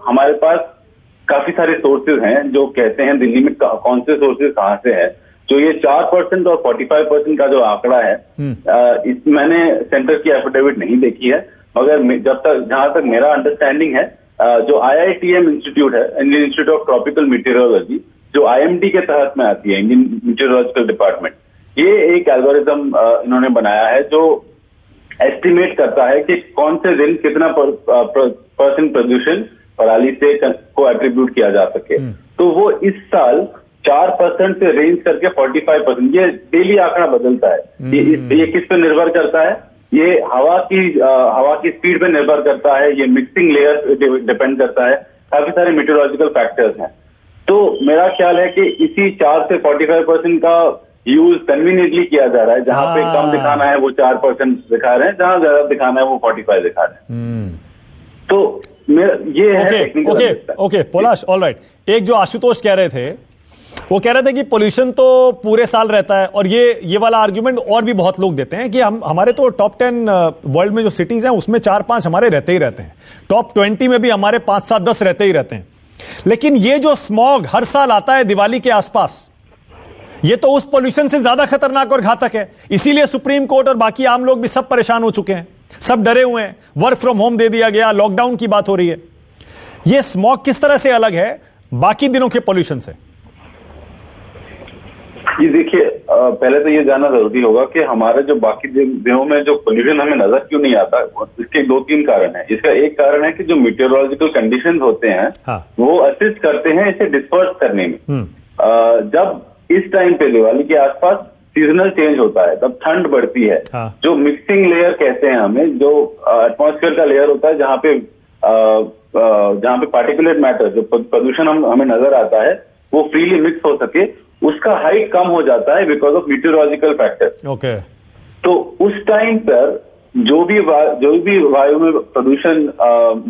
हमारे पास काफी सारे सोर्सेज हैं जो कहते हैं दिल्ली में कौन से सोर्सेज कहां से है। जो ये 4% और 45% का जो आंकड़ा है, मैंने सेंटर की एफिडेविट नहीं देखी है, मगर जहां तक मेरा अंडरस्टैंडिंग है, जो IITM इंस्टीट्यूट है, इंडियन इंस्टीट्यूट ऑफ ट्रॉपिकल मीटेरोलॉजी, जो IMD के तहत में आती है, इंडियन मीटेरोलॉजिकल डिपार्टमेंट, ये एक एल्गोरिथम इन्होंने बनाया है जो एस्टिमेट करता है कि कौन से दिन कितना परसेंट प्रदूषण पराली से को एट्रीब्यूट किया जा सके। तो वो इस साल 4% से रेंज करके 45%, ये डेली आंकड़ा बदलता है। ये किस पे निर्भर करता है? ये हवा की स्पीड पे निर्भर करता है, ये मिक्सिंग लेयर डिपेंड करता है, काफी सारे मेट्रोलॉजिकल फैक्टर्स हैं। तो मेरा ख्याल है कि इसी 4 से 45% का यूज कन्वीनियंटली किया जा रहा है। जहां पे कम दिखाना है वो 4% दिखा रहे हैं, जहां ज्यादा दिखाना है वो 45 दिखा रहे हैं। तो ये है ओके पलाश, ऑलराइट। एक जो आशुतोष कह रहे थे, वो कह रहे थे कि पोल्यूशन तो पूरे साल रहता है, और ये वाला आर्ग्यूमेंट और भी बहुत लोग देते हैं कि हमारे तो टॉप 10 वर्ल्ड में जो सिटीज हैं उसमें 4-5 हमारे रहते ही रहते हैं, टॉप 20 में भी हमारे 5-7-10 रहते ही रहते हैं। लेकिन ये जो स्मॉग हर साल आता है दिवाली के आसपास, ये तो उस पोल्यूशन से ज्यादा खतरनाक और घातक है। इसीलिए सुप्रीम कोर्ट और बाकी आम लोग भी सब परेशान हो चुके हैं, सब डरे हुए हैं। वर्क फ्रॉम होम दे दिया गया, लॉकडाउन की बात हो रही है। ये स्मॉग किस तरह से अलग है बाकी दिनों के पोल्यूशन से? ये देखिए, पहले तो ये जानना जरूरी होगा कि हमारे जो बाकी दिनों में जो पोल्यूशन हमें नजर क्यों नहीं आता। इसके 2-3 कारण है। इसका एक कारण है कि जो मीटेरोलॉजिकल कंडीशंस होते हैं, वो असिस्ट करते हैं इसे डिस्पर्स करने में। जब इस टाइम पे दिवाली के आसपास सीजनल चेंज होता है, तब ठंड बढ़ती है। जो मिक्सिंग लेयर कहते हैं हमें, जो एटमॉस्फेयर का लेयर होता है जहां पे पार्टिकुलेट मैटर, जो प्रदूषण हमें नजर आता है, वो फ्रीली मिक्स हो सके, उसका हाइट कम हो जाता है because of meteorological factor. Okay. तो उस टाइम पर जो भी वायु में प्रदूषण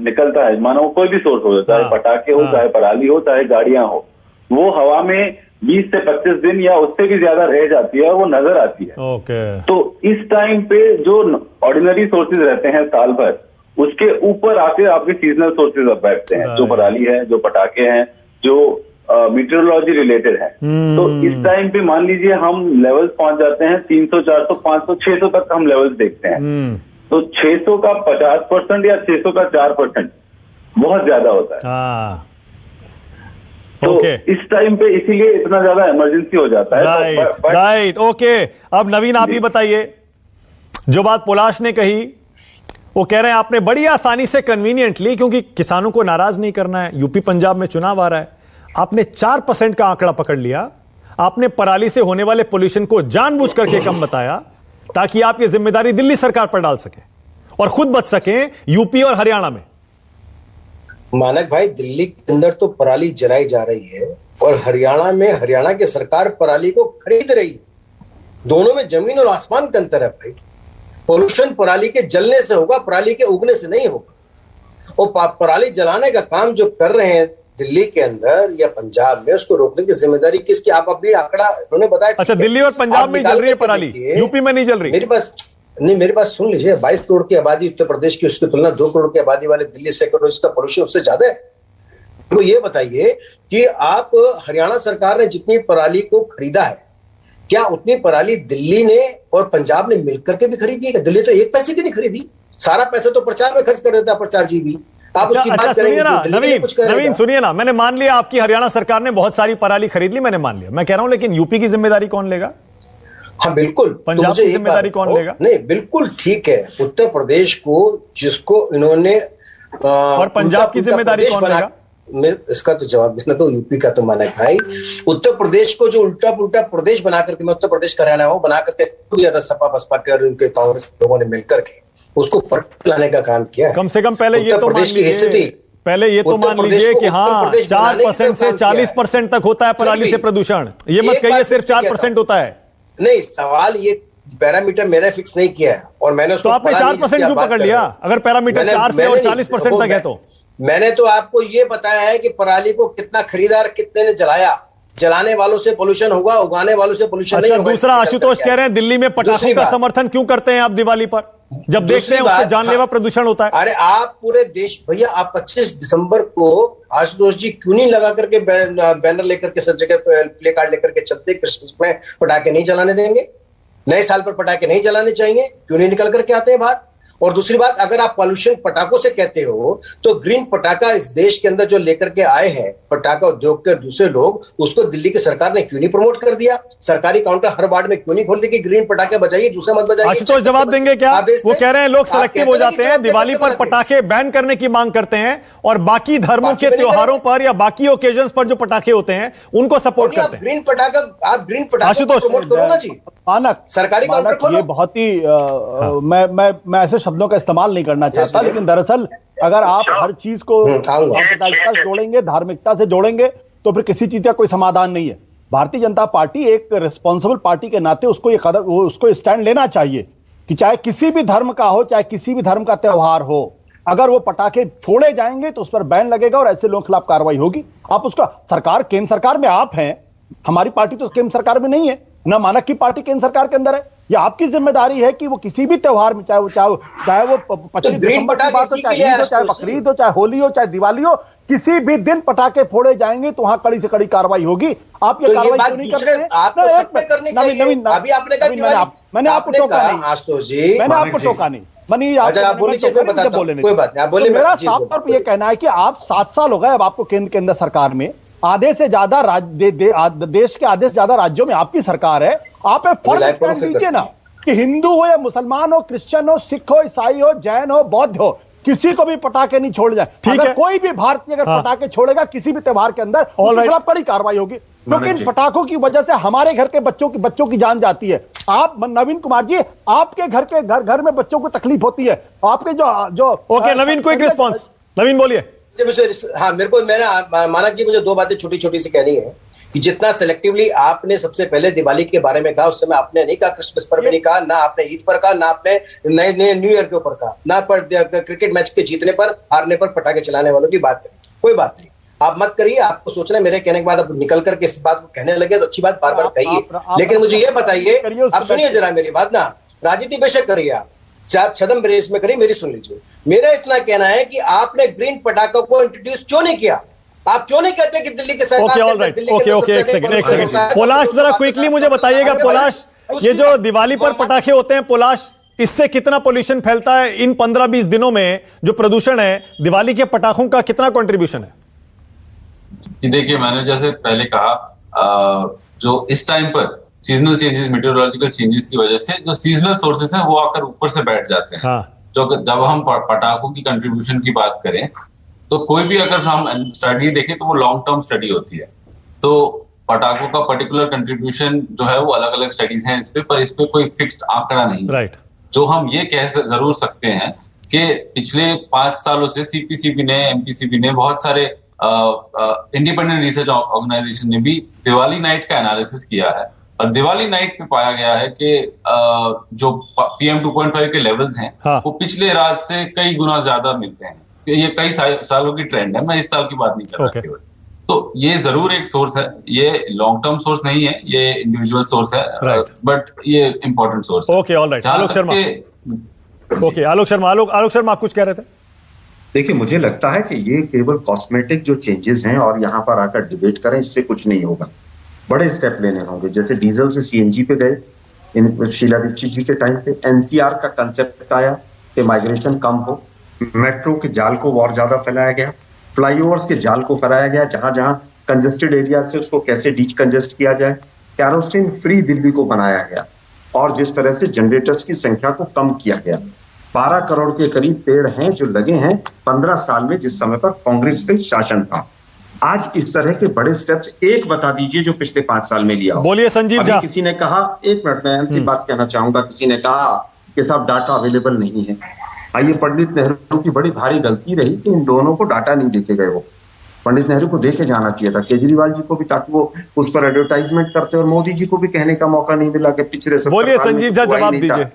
निकलता है, मानो कोई भी सोर्स हो, चाहे पटाखे हो, चाहे पराली हो, चाहे गाड़ियां हो, वो हवा में 20 से 25 दिन या उससे भी ज्यादा रह जाती है, वो नजर आती है। ओके। तो इस टाइम पे जो ऑर्डिनरी सोर्सेज रहते हैं साल भर, उसके ऊपर आके आपके सीजनल सोर्सेज अब बैठते हैं, जो पराली है, जो पटाखे हैं, जो मीटरोलॉजी रिलेटेड है। तो इस टाइम पे मान लीजिए हम लेवल्स पहुंच जाते हैं 300, 400, 500, 600 तक हम लेवल्स देखते हैं। तो 600 का 50% या 600 का 4% बहुत ज्यादा होता है। तो इस टाइम पे इसीलिए इतना ज्यादा इमरजेंसी हो जाता है। राइट। ओके, अब नवीन आप ही बताइए, जो बात पलाश ने कही, वो कह रहे हैं आपने बड़ी आसानी से कन्वीनियंटली, क्योंकि किसानों को नाराज नहीं करना है, यूपी पंजाब में चुनाव आ रहा है, आपने 4% का आंकड़ा पकड़ लिया। आपने पराली से होने वाले पोल्यूशन को जानबूझ करके कम बताया ताकि आप ये जिम्मेदारी दिल्ली सरकार पर डाल सके और खुद बच सकें यूपी और हरियाणा में। मानक भाई, दिल्ली के अंदर तो पराली जलाई जा रही है और हरियाणा में हरियाणा की सरकार पराली को खरीद रही है। दोनों में जमीन और आसमान का अंतर है भाई। पोल्यूशन पराली के जलने से होगा, पराली के उगने से नहीं होगा। और पराली जलाने का काम जो कर रहे हैं दिल्ली के अंदर या पंजाब में, उसको रोकने की जिम्मेदारी किसकी? आप अभी आंकड़ा उन्होंने बताया। अच्छा, दिल्ली और पंजाब में जल रही है पराली, यूपी में नहीं जल रही। मेरी बात सुन लीजिए। 22 करोड़ की आबादी उत्तर प्रदेश की, उसकी तुलना 2 करोड़ की आबादी वाले दिल्ली से करो, इसका पोल्यूशन उससे ज्यादा है। तो ये बताइए कि आप हरियाणा सरकार ने जितनी पराली को खरीदा है, क्या उतनी पराली दिल्ली ने और पंजाब ने मिलकर के भी खरीदी है? दिल्ली तो 1 पैसे की नहीं खरीदी, सारा पैसा तो प्रचार में खर्च कर देता है, प्रचार जीबी। आप उसकी बात सुनिए ना नवीन, सुनिए ना, मैंने मान लिया आपकी हरियाणा सरकार ने बहुत सारी पराली खरीद ली, मैंने मान लिया। मैं कह रहा हूं लेकिन यूपी की जिम्मेदारी कौन लेगा? हाँ बिल्कुल, पंजाब की जिम्मेदारी कौन लेगा? नहीं, बिल्कुल ठीक है। उत्तर प्रदेश को जिसको इन्होंने और पंजाब की जिम्मेदारी कौन लेगा? इसका तो जवाब देना तो यूपी का तो माना भाई। उत्तर प्रदेश को जो उल्टा पुल्टा प्रदेश बना करके, मैं उत्तर प्रदेश का रहना हूं, बना करके सपा बसपा के और उनके कांग्रेस लोगों ने मिलकर के उसको पलट लाने का काम किया। कम से कम पहले ये तो मान लीजिए कि हाँ 4% से 40% तक होता है पराली से प्रदूषण। ये मत कहिए सिर्फ 4% होता है। नहीं, सवाल ये पैरामीटर मैंने फिक्स नहीं किया है और मैंने तो आपने 4% क्यों पकड़ लिया? अगर पैरामीटर 4 से और 40% तक है तो मैंने तो आपको ये बताया है कि पराली को कितना खरीदा और कितने ने जलाया। जलाने वालों से पोल्यूशन होगा, उगाने वालों से पोल्यूशन नहीं होगा। दूसरा, आशुतोष कह रहे हैं दिल्ली में पटाखों का समर्थन क्यों करते हैं आप दिवाली पर, जब देखते हैं उससे जानलेवा प्रदूषण होता है? अरे आप पूरे देश, भैया आप 25 दिसंबर को आशुतोष जी क्यों नहीं लगा करके बैनर लेकर के सब जगह प्ले कार्ड लेकर के चलते? क्रिसमस में पटाखे नहीं जलाने देंगे, नए साल पर पटाखे नहीं जलाने चाहिए, क्यों नहीं निकल करके आते हैं बाहर? और दूसरी बात, अगर आप पॉल्यूशन पटाखों से कहते हो तो ग्रीन पटाखा इस देश के अंदर जो लेकर के आए हैं पटाखा उद्योग के दूसरे लोग, उसको दिल्ली की सरकार ने क्यों नहीं प्रमोट कर दिया? सरकारी काउंटर हर वार्ड में क्यों नहीं खोल दी कि ग्रीन पटाखे बजाइए, जूसे मत बजाइए? आशुतोष जवाब देंगे क्या? वो कह रहे हैं लोग सेलेक्टिव हो जाते हैं, दिवाली पर पटाखे बैन करने की मांग करते हैं और बाकी धर्मों के त्योहारों पर या बाकी ओकेजन्स पर जो पटाखे होते हैं उनको सपोर्ट करते हैं। ग्रीन पटाखा, आप ग्रीन पटाखे आशुतोष प्रमोट करो ना जी। मानक सरकारी काउंटर खोलो। ये बहुत ही मैं ऐसे शब्दों का इस्तेमाल नहीं करना चाहता, लेकिन दरअसल अगर आप हर चीज को सांप्रदायिकता से जोड़ेंगे, धार्मिकता से जोड़ेंगे, तो फिर किसी चीज का कोई समाधान नहीं है। भारतीय जनता पार्टी एक रिस्पॉन्सिबल पार्टी के नाते उसको ये कदम, उसको स्टैंड लेना चाहिए कि चाहे किसी भी धर्म का हो, चाहे किसी भी धर्म का त्योहार हो, अगर वो पटाखे फोड़े जाएंगे तो उस पर बैन लगेगा और ऐसे लोगों के खिलाफ कार्रवाई होगी। आप उसका, सरकार केंद्र सरकार में आप हैं, हमारी पार्टी तो केंद्र सरकार में नहीं है, ना मानक की पार्टी केंद्र सरकार के अंदर है। ये आपकी जिम्मेदारी है कि वो किसी भी त्योहार में, चाहे वो 25 दिसंबर की बात हो, चाहे ईद हो, चाहे बकरीद हो, चाहे होली हो, चाहे दिवाली हो, किसी भी दिन पटाखे फोड़े जाएंगे तो वहां कड़ी से कड़ी कार्रवाई होगी। आप ये कार्रवाई क्यों नहीं करते हैं? अभी आपने कहा, मैंने आपको टोका नहीं, आशुतोष जी, मैंने आपको टोका नहीं। कोई बात नहीं, आप बोलिए। मेरा साफ तौर पर यह कहना है कि आप 7 साल हो गए अब आपको केंद्र के अंदर सरकार में, आधे से ज्यादा देश के आधे से ज्यादा राज्यों में आपकी सरकार है। आप फर्क स्टैंड लीजिए ना, कि हिंदू हो या मुसलमान हो, क्रिश्चियन हो, सिख हो, ईसाई हो, जैन हो, बौद्ध हो, किसी को भी पटाखे नहीं छोड़े जाए। अगर कोई भी भारतीय अगर पटाखे छोड़ेगा किसी भी त्योहार के अंदर, उसके खिलाफ कड़ी कार्रवाई होगी, क्योंकि इन पटाखों की वजह से हमारे घर के बच्चों की जान जाती है। आप नवीन कुमार जी, आपके घर में बच्चों को तकलीफ होती है, आपके जो ओके नवीन, क्विक रिस्पॉन्स, नवीन बोलिए। हाँ, मैंने मानक जी, मुझे 2 बातें छोटी छोटी सी कहनी है कि जितना सेलेक्टिवली आपने सबसे पहले दिवाली के बारे में कहा, उस समय आपने नहीं कहा क्रिसमस पर भी नहीं कहा, ना आपने ईद पर कहा, ना आपने नए न्यू ईयर के ऊपर कहा, ना पर क्रिकेट मैच के जीतने पर, हारने पर पटाखे चलाने वालों की बात करी। कोई बात नहीं, आप मत करिए, आपको सोचना है। मेरे कहने के बाद आप निकल करके इस बात को कहने लगे तो अच्छी बात बार बार कहिए, लेकिन मुझे ये बताइए, आप सुनिए जरा मेरी बात ना, राजनीति बेशक करिए आप, छदम ब्रेस में करिए, मेरी सुन लीजिए। मेरा इतना कहना है कि आपने ग्रीन पटाखों को इंट्रोड्यूस क्यों नहीं किया? आप क्यों नहीं कहते कि दिल्ली के सरकार एक सेकंड पोलाश, जरा क्विकली मुझे बताइएगा पोलाश, ये जो दिवाली पर पटाखे होते हैं पोलाश, इससे कितना पोल्यूशन फैलता है इन 15-20 दिनों में? जो प्रदूषण है, दिवाली के पटाखों का कितना कंट्रीब्यूशन है? देखिए, मैंने जैसे पहले कहा, जो इस टाइम पर सीजनल चेंजेस, मेटेरोलॉजिकल चेंजेस की वजह से जो सीजनल सोर्सेस हैं वो आकर ऊपर से बैठ जाते हैं। हाँ। जब हम पटाखों की कंट्रीब्यूशन की बात करें तो कोई भी अगर हम स्टडी देखें तो वो लॉन्ग टर्म स्टडी होती है। तो पटाखों का पर्टिकुलर कंट्रीब्यूशन जो है वो अलग अलग स्टडीज हैं इस पे, पर इस पे कोई फिक्स्ड आंकड़ा नहीं। राइट। जो हम ये कह जरूर सकते हैं कि पिछले 5 सालों से सीपीसीबी ने, एमपीसीबी ने, बहुत सारे इंडिपेंडेंट रिसर्च ऑर्गेनाइजेशन ने भी दिवाली नाइट का एनालिसिस किया है और दिवाली नाइट पे पाया गया है कि जो PM 2.5 के लेवल्स हैं, हाँ, वो पिछले रात से कई गुना ज्यादा मिलते हैं। ये कई सालों की ट्रेंड है, मैं इस साल की बात नहीं कर रहा केवल। तो ये जरूर एक सोर्स है, ये लॉन्ग टर्म सोर्स नहीं है, ये इंडिविजुअल सोर्स है, बट ये इंपॉर्टेंट सोर्स है। Okay, alright. आलोक शर्मा, आलोक शर्मा आप कुछ कह रहे थे? देखिए, मुझे लगता है कि ये केवल कॉस्मेटिक जो चेंजेस हैं और यहाँ पर आकर डिबेट करें, इससे कुछ नहीं होगा। बड़े स्टेप लेने होंगे, जैसे डीजल से CNG पे गए शीला दीक्षित जी के टाइम पे, NCR का कंसेप्ट आया कि माइग्रेशन कम हो, मेट्रो के जाल को और ज्यादा फैलाया गया, फ्लाईओवर्स के जाल को फैलाया गया, जहां जहां कंजेस्टेड एरिया से उसको कैसे डीच कंजेस्ट किया जाए, कैरोसिन फ्री दिल्ली को बनाया गया और जिस तरह से जनरेटर्स की संख्या को कम किया गया। 12 करोड़ के करीब पेड़ हैं जो लगे हैं 15 साल में, जिस समय पर कांग्रेस का शासन था। आज इस तरह के बड़े स्टेप्स एक बता दीजिए जो पिछले 5 साल में लिया हो। बोलिए संजीव जी। किसी ने कहा, 1 मिनट में अंतिम बात कहना चाहूंगा, किसी ने कहा कि साहब डाटा अवेलेबल नहीं है। आइए, पंडित नेहरू की बड़ी भारी गलती रही कि इन दोनों को डाटा नहीं देके गए। वो पंडित नेहरू को देके जाना चाहिए था, केजरीवाल जी को भी, ताकि वो उस पर एडवर्टाइजमेंट करते, और मोदी जी को भी कहने का मौका नहीं मिला कि पिछले। बोलिए संजीव जी, जवाब दीजिए।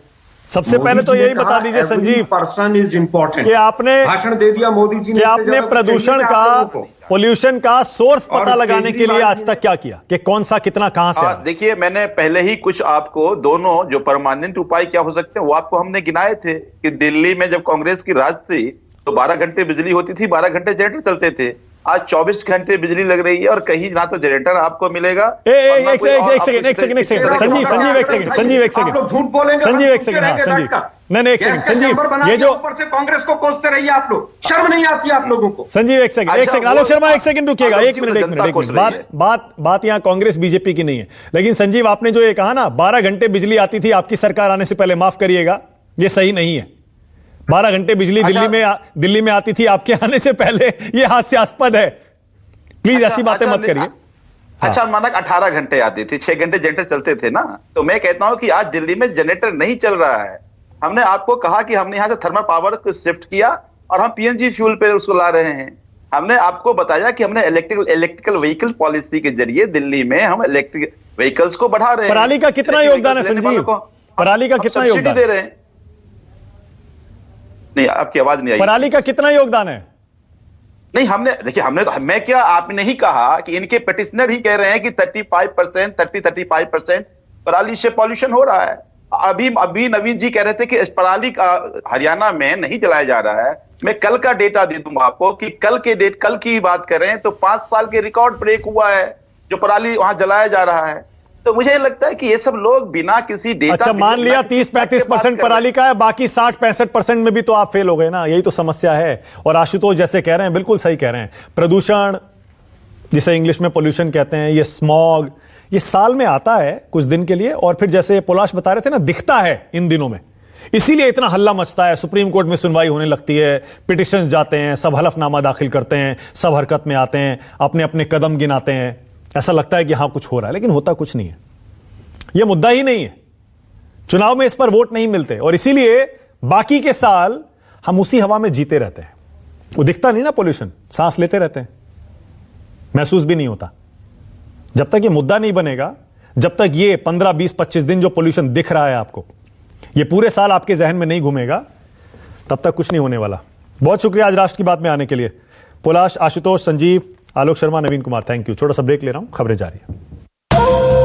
सबसे पहले तो यही बता दीजिए संजीव, पर्सन इज इंपॉर्टेंट, कि आपने भाषण दे दिया मोदी जी ने, कि आपने प्रदूषण का, पोल्यूशन का सोर्स पता लगाने के लिए आज तक क्या किया, कि कौन सा कितना कहां से? देखिए, मैंने पहले ही कुछ आपको दोनों जो परमानेंट उपाय क्या हो सकते हैं वो आपको हमने गिनाए थे कि दिल्ली में जब कांग्रेस की राज थी तो 12 घंटे बिजली होती थी, 12 घंटे जनरेटर चलते थे। आज 24 घंटे बिजली लग रही है और कहीं ना तो जनरेटर आपको मिलेगा। एक सेकंड संजीव, एक सेकंड, नहीं एक सेकंड संजीव, ये जो ऊपर से कांग्रेस को कोसते रहिए आप लोग, शर्म नहीं आती आप लोगों को? संजीव एक सेकंड, आलोक शर्मा एक सेकंड रुकिएगा, एक मिनट, बात यहां कांग्रेस बीजेपी की नहीं है। लेकिन संजीव आपने जो ये कहा ना 12 घंटे बिजली आती थी आपकी सरकार आने से पहले, माफ करिएगा ये सही नहीं है। 12 घंटे बिजली दिल्ली में आती थी आपके आने से पहले, ये हास्यास्पद है। प्लीज ऐसी बातें मत करिए। अच्छा माना 18 घंटे आती थी, 6 घंटे जनरेटर चलते थे ना। तो मैं कहता हूं कि आज दिल्ली में जनरेटर नहीं चल रहा है। हमने आपको कहा कि हमने यहां से थर्मल पावर को शिफ्ट किया और हम पीएनजी फ्यूल पे उसको ला रहे हैं। हमने आपको बताया कि हमने इलेक्ट्रिकल व्हीकल पॉलिसी के जरिए दिल्ली में हम इलेक्ट्रिक व्हीकल्स को बढ़ा रहे हैं। पराली का कितना योगदान है संजीव? पराली का कितना योगदान दे रहे हैं? नहीं, आपकी आवाज नहीं आई। पराली का कितना योगदान है? नहीं, मैं क्या, आपने नहीं कहा कि इनके पिटिशनर ही कह रहे हैं कि 35% पराली से पॉल्यूशन हो रहा है। अभी नवीन जी कह रहे थे कि इस पराली का हरियाणा में नहीं जलाया जा रहा है। मैं कल का डेटा दे दूंगा आपको कि कल की बात करें तो 5 साल के रिकॉर्ड ब्रेक हुआ है जो पराली वहां जलाया जा रहा है। तो मुझे लगता है कि ये सब लोग बिना किसी डेटा, अच्छा मान लिया 30-35% पराली का है, बाकी 60-65% में भी तो आप फेल हो गए ना, यही तो समस्या है। और आशुतोष जैसे कह रहे हैं, बिल्कुल सही कह रहे हैं, प्रदूषण जिसे इंग्लिश में पोल्यूशन कहते हैं, ये स्मॉग, ये साल में आता है कुछ दिन के लिए और फिर जैसे पलाश बता रहे थे ना, दिखता है इन दिनों में। इसीलिए इतना हल्ला मचता है, सुप्रीम कोर्ट में सुनवाई होने लगती है, पिटिशन जाते हैं, सब हलफनामा दाखिल करते हैं, सब हरकत में आते हैं, अपने अपने कदम गिनाते हैं, ऐसा लगता है कि हां कुछ हो रहा है, लेकिन होता कुछ नहीं है। यह मुद्दा ही नहीं है, चुनाव में इस पर वोट नहीं मिलते और इसीलिए बाकी के साल हम उसी हवा में जीते रहते हैं। वो दिखता नहीं ना पोल्यूशन, सांस लेते रहते हैं, महसूस भी नहीं होता। जब तक ये मुद्दा नहीं बनेगा, जब तक ये 15, 20, 25 दिन जो पोल्यूशन दिख रहा है आपको, ये पूरे साल आपके जहन में नहीं घूमेगा, तब तक कुछ नहीं होने वाला। बहुत शुक्रिया आज राष्ट्र की बात में आने के लिए। पलाश, आशुतोष, संजीव, आलोक शर्मा, नवीन कुमार, थैंक यू। छोटा सा ब्रेक ले रहा हूं, खबरें जारी है।